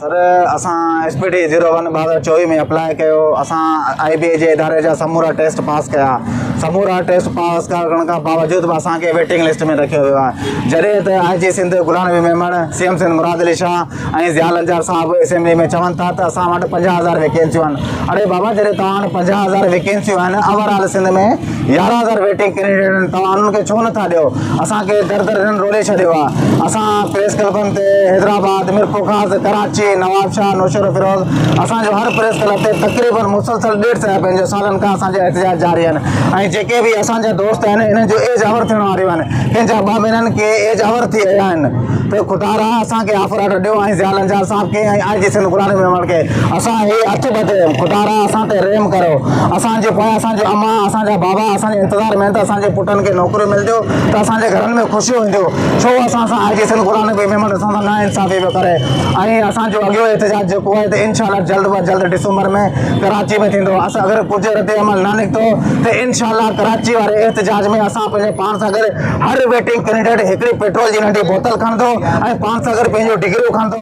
Sir असां SPT 01 2024 में apply कयो। असां IBA जे इदारे जा समूरा टेस्ट पास कया। समूरा टेस्ट पास करण खां बावजूद बि असांखे वेटिंग लिस्ट में रखियो वियो आहे। जॾहिं त IG सिंध गुलाम नबी मेमण, CM सिंध मुराद अली शाह ऐं ज़ियाल अंजार साहब असेंबली में चवनि था त असां वटि 50,000 वैकेंसियूं आहिनि। अरे बाबा, जॾहिं तव्हां वटि 50,000 वैकेंसियूं आहिनि, ओवरऑल सिंध में 11,000 वेटिंग कैंडिडेट आहिनि, तव्हां उन्हनि खे छो नथा ॾियो? असांखे दर रोले छॾियो आहे। असां प्रेस क्लबनि ते हैदराबाद, मिरपुखास, कराची, नवाबशाह, नौशर फिरोज़, असांजो हर प्रेस क्लब ते तक़रीबन मुसलसल 1.5 सालनि खां असांजा एहतजाज जारी आहिनि। ऐं जेके बि असांजा दोस्त आहिनि, इन्हनि जो एज अवर थियण वारियूं आहिनि। कंहिंजा 2 महीननि खे एज अवर थी विया आहिनि। त ख़ुदा रहा असांखे ऑफर ऑर्डर ॾियो ऐं ज़ियाल अंजार साहब खे ऐं IG सिंध गुलाम नबी मेमण खे असां हे हथ ॿधे ख़ुदा रहा असां ते रहम करो। असांजे पोयां असांजो अम्मा, असांजा बाबा असांजे इंतज़ार में आहिनि त असांजे पुटनि खे नौकरियूं मिलंदियूं त असांजे घरनि में ख़ुशियूं ईंदियूं। छो असां सां IG सिंध गुलाम नबी मेमण असां सां नाइंसाफ़ी पियो करे। ऐं असांजो अॻियो एहतजाज जेको आहे त इंशाअल्लाह जल्द व जल्द डिसंबर में कराची में थींदो। असां अगरि कुझु रद्द अमल न निकितो त इंशाअल्लाह कराची वारे एहतजाज में असां पंहिंजे पाण सां गॾु हर वेटिंग कैंडिडेट हिकिड़ी पेट्रोल जी नंढी बोतल खणंदो ऐं पाण सां गॾु पंहिंजो डिग्रियूं खणंदो।